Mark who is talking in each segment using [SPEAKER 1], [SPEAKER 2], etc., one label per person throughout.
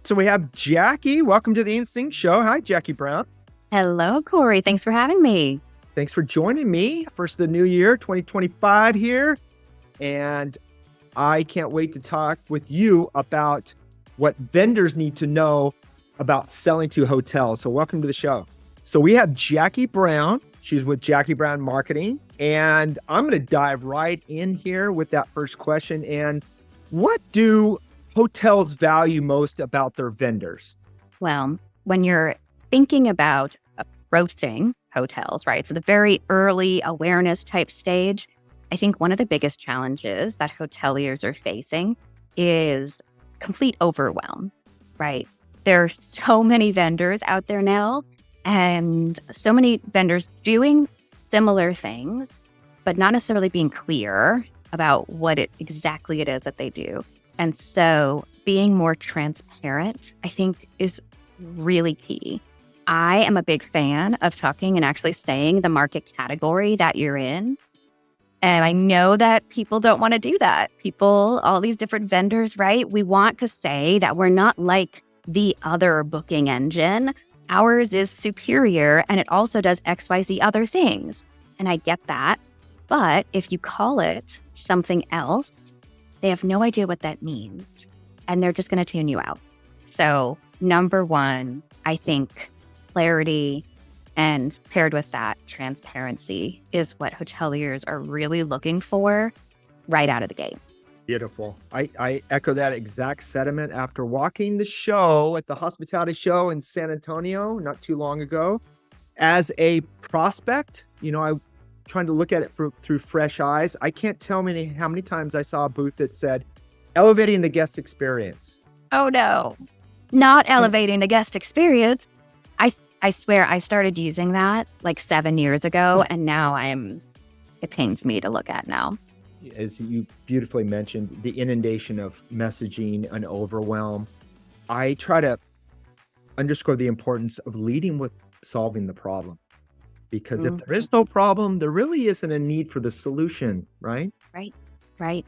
[SPEAKER 1] So we have Jacki. Welcome to the InnSync show. Hi, Jacki Brown.
[SPEAKER 2] Hello, Cory. Thanks for having me.
[SPEAKER 1] Thanks for joining me. First of the new year, 2025 here. And I can't wait to talk with you about what vendors need to know about selling to hotels. So welcome to the show. So we have Jacki Brown. She's with Jacki Brown Marketing. And I'm going to dive right in here with that first question. And what do hotels value most about their vendors?
[SPEAKER 2] Well, when you're thinking about approaching hotels, right? So the very early awareness type stage, I think one of the biggest challenges that hoteliers are facing is complete overwhelm, right? There are so many vendors out there now and so many vendors doing similar things, but not necessarily being clear about what exactly it is that they do. And so being more transparent, I think, is really key. I am a big fan of talking and actually saying the market category that you're in. And I know that people don't want to do that. People, all these different vendors, right? We want to say that we're not like the other booking engine. Ours is superior and it also does XYZ other things. And I get that. But if you call it something else, they have no idea what that means, and they're just going to tune you out. So number one, I think clarity and paired with that, transparency is what hoteliers are really looking for right out of the gate.
[SPEAKER 1] Beautiful. I echo that exact sentiment after walking the show at the hospitality show in San Antonio not too long ago. As a prospect, I'm trying to look at it through fresh eyes. I can't tell how many times I saw a booth that said, elevating the guest experience.
[SPEAKER 2] Oh no, not elevating the guest experience. I swear I started using that like 7 years ago, and now it pains me to look at now.
[SPEAKER 1] As you beautifully mentioned, the inundation of messaging and overwhelm. I try to underscore the importance of leading with solving the problem. Because if there is no problem, there really isn't a need for the solution, right?
[SPEAKER 2] Right.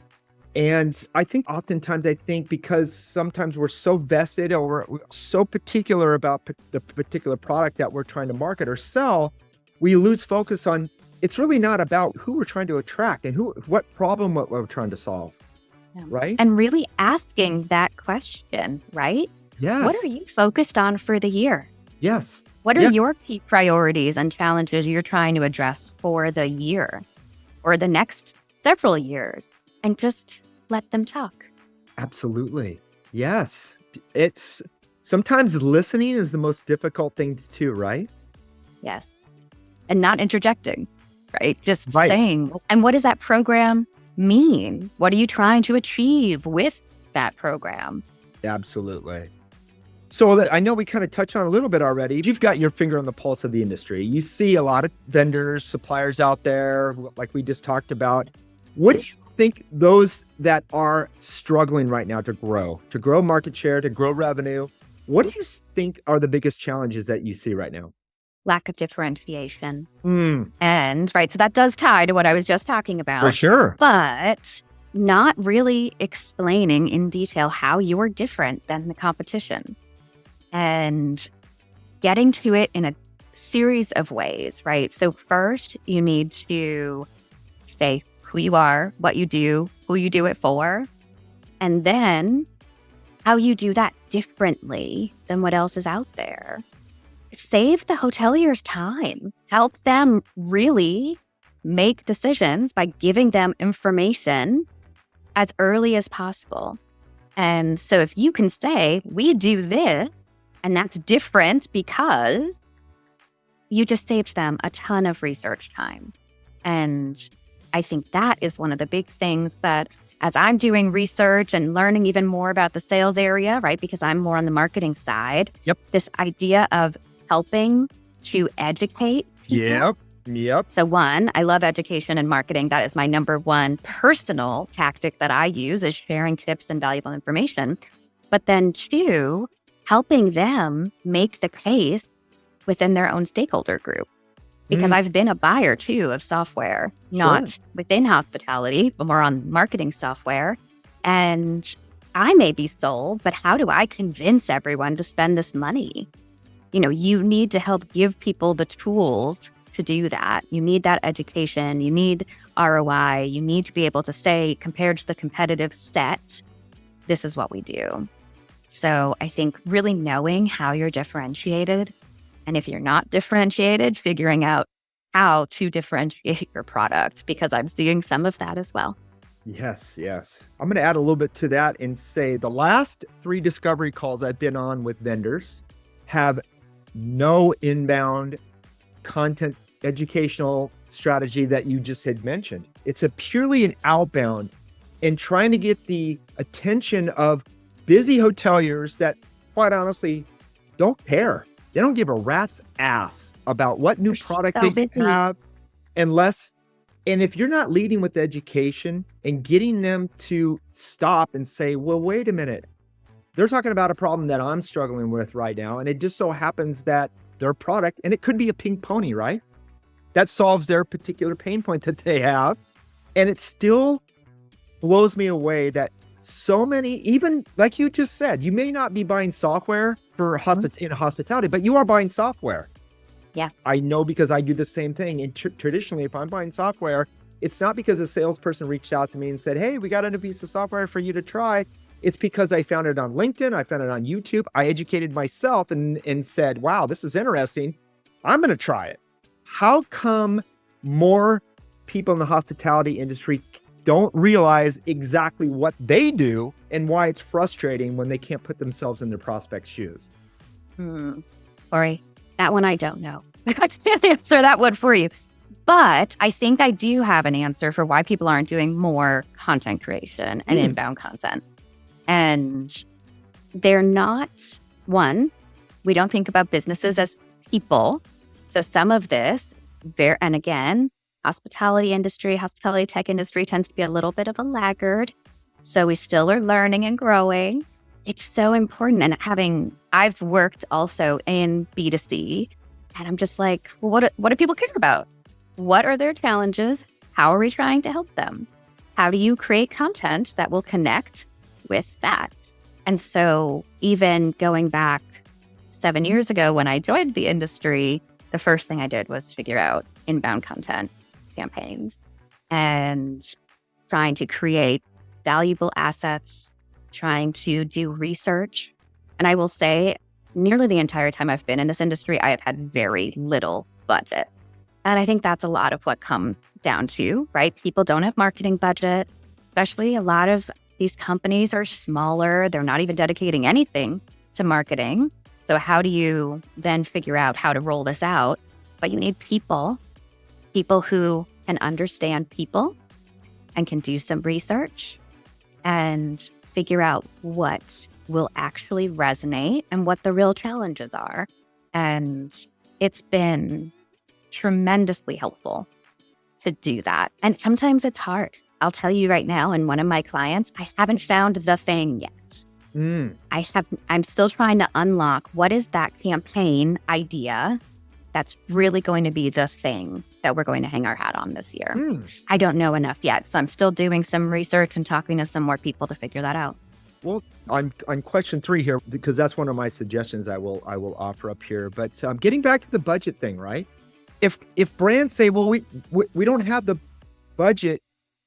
[SPEAKER 1] And I think oftentimes, because sometimes we're so vested or we're so particular about the particular product that we're trying to market or sell, we lose focus on it's really not about who we're trying to attract and what problem we're trying to solve, right?
[SPEAKER 2] And really asking that question, right?
[SPEAKER 1] Yes.
[SPEAKER 2] What are you focused on for the year?
[SPEAKER 1] Yes.
[SPEAKER 2] What are your key priorities and challenges you're trying to address for the year or the next several years? And just let them talk.
[SPEAKER 1] Absolutely. Yes. It's sometimes listening is the most difficult thing to do, right?
[SPEAKER 2] Yes. And not interjecting, right? Just saying, and what does that program mean? What are you trying to achieve with that program?
[SPEAKER 1] Absolutely. So I know we kind of touched on a little bit already. You've got your finger on the pulse of the industry. You see a lot of vendors, suppliers out there, like we just talked about. What do you think those that are struggling right now to grow market share, to grow revenue, what do you think are the biggest challenges that you see right now?
[SPEAKER 2] Lack of differentiation. And right, so that does tie to what I was just talking about.
[SPEAKER 1] For sure.
[SPEAKER 2] But not really explaining in detail how you're different than the competition. And getting to it in a series of ways, right? So first, you need to say who you are, what you do, who you do it for, and then how you do that differently than what else is out there. Save the hoteliers time. Help them really make decisions by giving them information as early as possible. And so if you can say, we do this, and that's different because you just saved them a ton of research time. And I think that is one of the big things that as I'm doing research and learning even more about the sales area, right? Because I'm more on the marketing side.
[SPEAKER 1] Yep.
[SPEAKER 2] This idea of helping to educate people.
[SPEAKER 1] Yep.
[SPEAKER 2] So one, I love education and marketing. That is my number one personal tactic that I use is sharing tips and valuable information. But then two, helping them make the case within their own stakeholder group. Because I've been a buyer too of software, not within hospitality, but more on marketing software. And I may be sold, but how do I convince everyone to spend this money? You need to help give people the tools to do that. You need that education. You need ROI. You need to be able to say, compared to the competitive set, this is what we do. So I think really knowing how you're differentiated, and if you're not differentiated, figuring out how to differentiate your product, because I'm seeing some of that as well.
[SPEAKER 1] Yes. I'm going to add a little bit to that and say the last 3 discovery calls I've been on with vendors have no inbound content educational strategy that you just had mentioned. It's a purely an outbound and trying to get the attention of busy hoteliers that, quite honestly, don't care. They don't give a rat's ass about what new product they have unless, and if you're not leading with education and getting them to stop and say, well, wait a minute, they're talking about a problem that I'm struggling with right now. And it just so happens that their product, and it could be a pink pony, right? That solves their particular pain point that they have. And it still blows me away that so many, even like you just said, you may not be buying software for in hospitality, but you are buying software.
[SPEAKER 2] Yeah.
[SPEAKER 1] I know because I do the same thing. And traditionally, if I'm buying software, it's not because a salesperson reached out to me and said, hey, we got a new piece of software for you to try. It's because I found it on LinkedIn. I found it on YouTube. I educated myself and said, wow, this is interesting. I'm going to try it. How come more people in the hospitality industry don't realize exactly what they do and why it's frustrating when they can't put themselves in their prospect's shoes?
[SPEAKER 2] Cory, that one I don't know. I can't answer that one for you. But I think I do have an answer for why people aren't doing more content creation and inbound content. And they're not, one, we don't think about businesses as people. So some of this, and again, hospitality tech industry tends to be a little bit of a laggard. So we still are learning and growing. It's so important. And I've worked also in B2C, and I'm just like, well, what do people care about? What are their challenges? How are we trying to help them? How do you create content that will connect with that? And so even going back 7 years ago when I joined the industry, the first thing I did was figure out inbound content campaigns and trying to create valuable assets, trying to do research. And I will say, nearly the entire time I've been in this industry, I have had very little budget. And I think that's a lot of what comes down to, right? People don't have marketing budget, especially a lot of these companies are smaller. They're not even dedicating anything to marketing. So how do you then figure out how to roll this out? But you need people who can understand people and can do some research and figure out what will actually resonate and what the real challenges are. And it's been tremendously helpful to do that. And sometimes it's hard. I'll tell you right now, in one of my clients, I haven't found the thing yet. I'm still trying to unlock what is that campaign idea that's really going to be the thing that we're going to hang our hat on this year. I don't know enough yet. So I'm still doing some research and talking to some more people to figure that out.
[SPEAKER 1] Well, I'm on question 3 here because that's one of my suggestions I will offer up here. But getting back to the budget thing, right? If brands say, well, we don't have the budget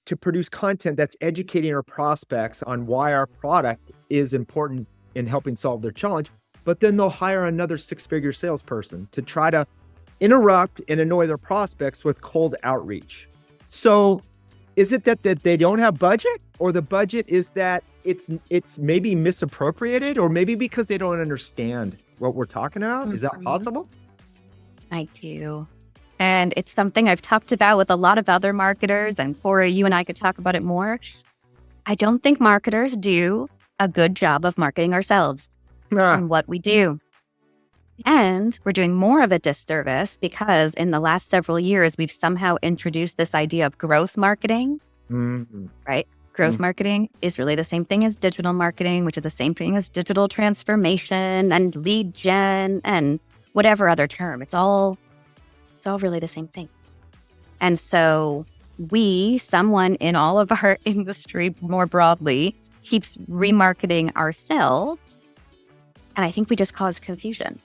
[SPEAKER 1] to produce content that's educating our prospects on why our product is important in helping solve their challenge, but then they'll hire another 6-figure salesperson to try to interrupt and annoy their prospects with cold outreach. So is it that they don't have budget, or the budget is that it's maybe misappropriated, or maybe because they don't understand what we're talking about? Is that possible?
[SPEAKER 2] I do. And it's something I've talked about with a lot of other marketers, and Cory, you and I could talk about it more. I don't think marketers do a good job of marketing ourselves and what we do. And we're doing more of a disservice because in the last several years, we've somehow introduced this idea of growth marketing, right? Growth marketing is really the same thing as digital marketing, which is the same thing as digital transformation and lead gen and whatever other term. It's all really the same thing. And so someone in all of our industry more broadly, keeps remarketing ourselves. And I think we just cause confusion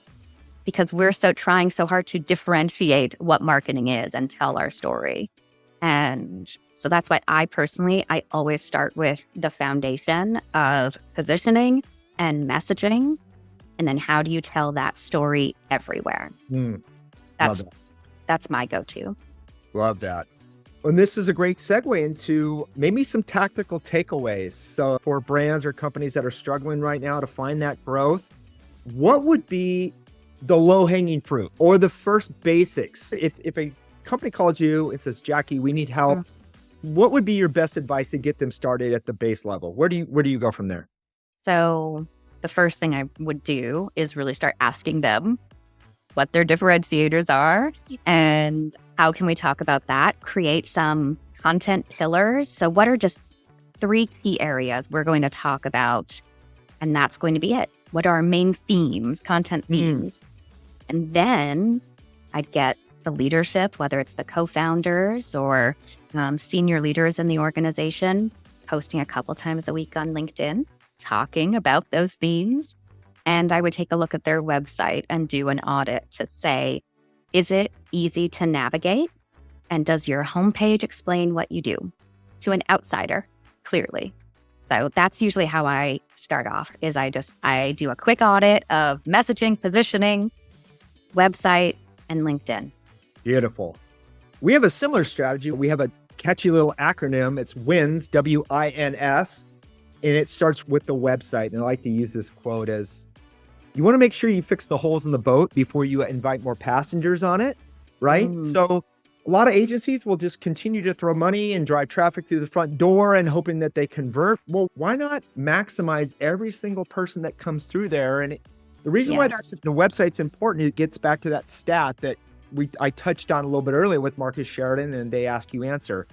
[SPEAKER 2] because we're trying so hard to differentiate what marketing is and tell our story. And so that's why I always start with the foundation of positioning and messaging. And then how do you tell that story everywhere?
[SPEAKER 1] Love that.
[SPEAKER 2] That's my go-to.
[SPEAKER 1] Love that. And this is a great segue into maybe some tactical takeaways. So for brands or companies that are struggling right now to find that growth, what would be the low-hanging fruit or the first basics? If a company calls you and says, Jacki, we need help, what would be your best advice to get them started at the base level? Where do you go from there?
[SPEAKER 2] So the first thing I would do is really start asking them what their differentiators are and how can we talk about that? Create some content pillars. So what are just 3 key areas we're going to talk about? And that's going to be it. What are our main themes, content themes? And then I'd get the leadership, whether it's the co-founders or senior leaders in the organization, posting a couple times a week on LinkedIn, talking about those themes. And I would take a look at their website and do an audit to say, is it easy to navigate? And does your homepage explain what you do to an outsider clearly? So that's usually how I start off is I do a quick audit of messaging, positioning, website, and LinkedIn.
[SPEAKER 1] Beautiful. We have a similar strategy. We have a catchy little acronym. It's WINS, W-I-N-S, and it starts with the website. And I like to use this quote as, you want to make sure you fix the holes in the boat before you invite more passengers on it, right? So a lot of agencies will just continue to throw money and drive traffic through the front door and hoping that they convert. Well, why not maximize every single person that comes through there? And the reason why the website's important, it gets back to that stat that I touched on a little bit earlier with Marcus Sheridan and They Ask You Answer.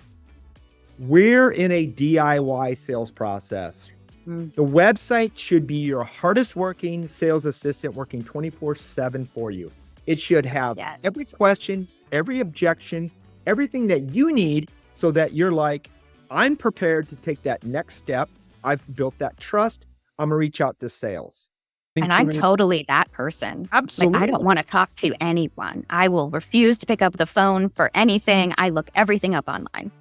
[SPEAKER 1] We're in a DIY sales process. The website should be your hardest working sales assistant working 24/7 for you. It should have every question, every objection, everything that you need so that you're like, I'm prepared to take that next step. I've built that trust. I'm going to reach out to sales.
[SPEAKER 2] And I'm totally that person.
[SPEAKER 1] Absolutely.
[SPEAKER 2] Like, I don't want to talk to anyone. I will refuse to pick up the phone for anything. I look everything up online.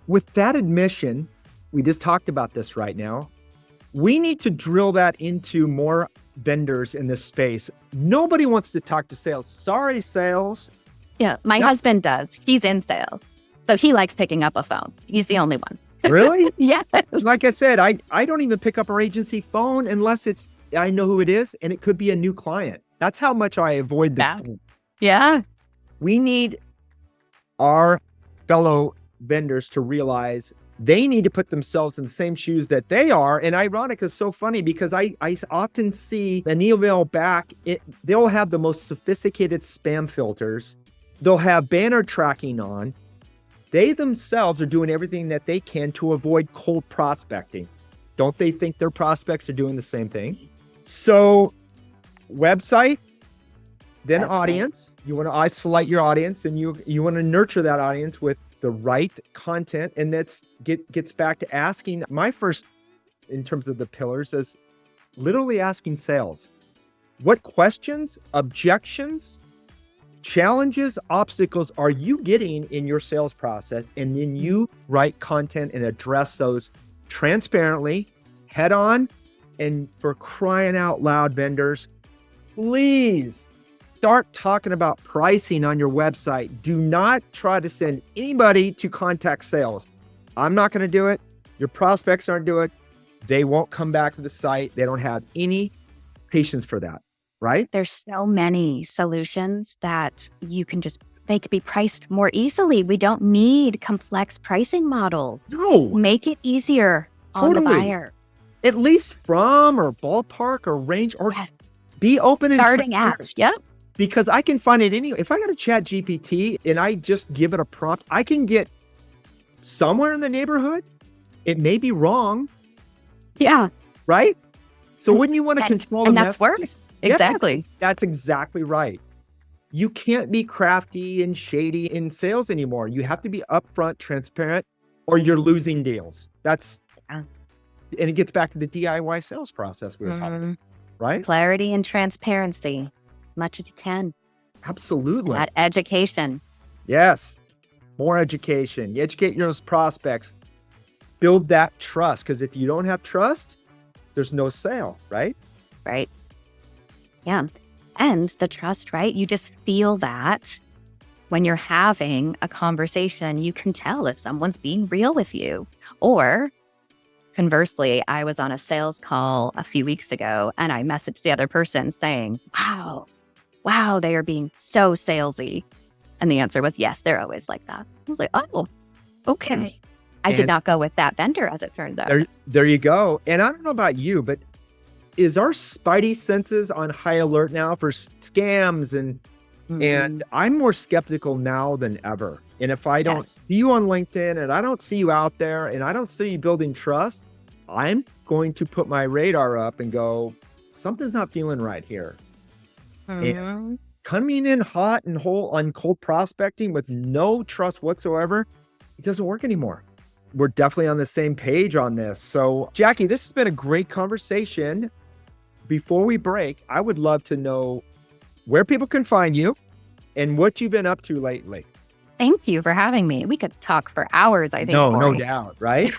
[SPEAKER 1] With that admission, we just talked about this right now. We need to drill that into more vendors in this space. Nobody wants to talk to sales. Sorry, sales.
[SPEAKER 2] Yeah, my husband does. He's in sales. So he likes picking up a phone. He's the only one.
[SPEAKER 1] Really?
[SPEAKER 2] Yeah.
[SPEAKER 1] Like I said, I don't even pick up our agency phone unless I know who it is and it could be a new client. That's how much I avoid that.
[SPEAKER 2] Yeah.
[SPEAKER 1] We need our fellow vendors to realize they need to put themselves in the same shoes that they are. And ironic is so funny because I often see an email back, they'll have the most sophisticated spam filters. They'll have banner tracking on. They themselves are doing everything that they can to avoid cold prospecting. Don't they think their prospects are doing the same thing? So website, then audience. You want to isolate your audience and you want to nurture that audience with the right content. And that's gets back to asking, my first, in terms of the pillars, is literally asking sales. What questions, objections, challenges, obstacles are you getting in your sales process? And then you write content and address those transparently, head on. And for crying out loud, vendors, please start talking about pricing on your website. Do not try to send anybody to contact sales. I'm not going to do it. Your prospects aren't doing it. They won't come back to the site. They don't have any patience for that, right?
[SPEAKER 2] There's so many solutions that they could be priced more easily. We don't need complex pricing models.
[SPEAKER 1] No.
[SPEAKER 2] Make it easier on the buyer.
[SPEAKER 1] At least from or ballpark or range or be open and
[SPEAKER 2] starting at. Yep.
[SPEAKER 1] Because I can find it if I got a chat GPT and I just give it a prompt, I can get somewhere in the neighborhood. It may be wrong.
[SPEAKER 2] Yeah.
[SPEAKER 1] Right? So wouldn't you want to control the message?
[SPEAKER 2] And that's worse. Exactly.
[SPEAKER 1] That's exactly right. You can't be crafty and shady in sales anymore. You have to be upfront, transparent, or you're losing deals. And it gets back to the DIY sales process we were talking about, right?
[SPEAKER 2] Clarity and transparency, as much as you can.
[SPEAKER 1] Absolutely.
[SPEAKER 2] That education.
[SPEAKER 1] Yes. More education. You educate your prospects. Build that trust. Because if you don't have trust, there's no sale, right?
[SPEAKER 2] Right. Yeah. And the trust, right? You just feel that when you're having a conversation, you can tell if someone's being real with you. Or conversely, I was on a sales call a few weeks ago and I messaged the other person saying, wow, they are being so salesy. And the answer was, yes, they're always like that. I was like, oh, okay. I did not go with that vendor, as it turns out.
[SPEAKER 1] There you go. And I don't know about you, but is our spidey senses on high alert now for scams? And I'm more skeptical now than ever. And if I don't see you on LinkedIn and I don't see you out there and I don't see you building trust, I'm going to put my radar up and go, something's not feeling right here. And coming in hot and whole on cold prospecting with no trust whatsoever, it doesn't work anymore. We're definitely on the same page on this. So, Jacki, this has been a great conversation. Before we break, I would love to know where people can find you and what you've been up to lately.
[SPEAKER 2] Thank you for having me. We could talk for hours, I think.
[SPEAKER 1] No doubt, right?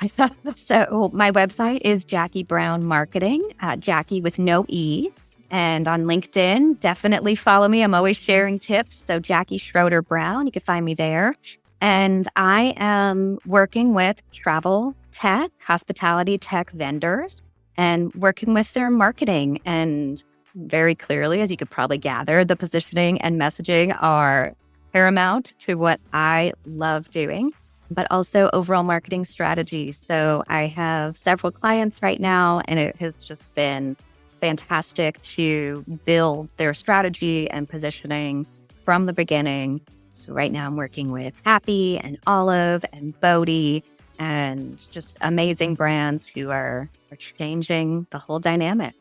[SPEAKER 2] So my website is Jacki Brown Marketing, Jacki with no E. And on LinkedIn, definitely follow me. I'm always sharing tips. So Jacki Schroder Brown, you can find me there. And I am working with travel tech, hospitality tech vendors and working with their marketing. And very clearly, as you could probably gather, the positioning and messaging are paramount to what I love doing, but also overall marketing strategies. So I have several clients right now, and it has just been fantastic to build their strategy and positioning from the beginning. So right now I'm working with Happy and Olive and Bodhi and just amazing brands who are changing the whole dynamic.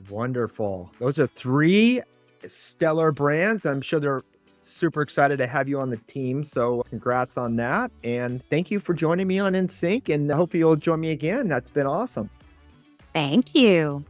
[SPEAKER 1] Wonderful. Those are 3 stellar brands. I'm sure they're super excited to have you on the team. So congrats on that. And thank you for joining me on InnSync. And I hope you'll join me again. That's been awesome.
[SPEAKER 2] Thank you.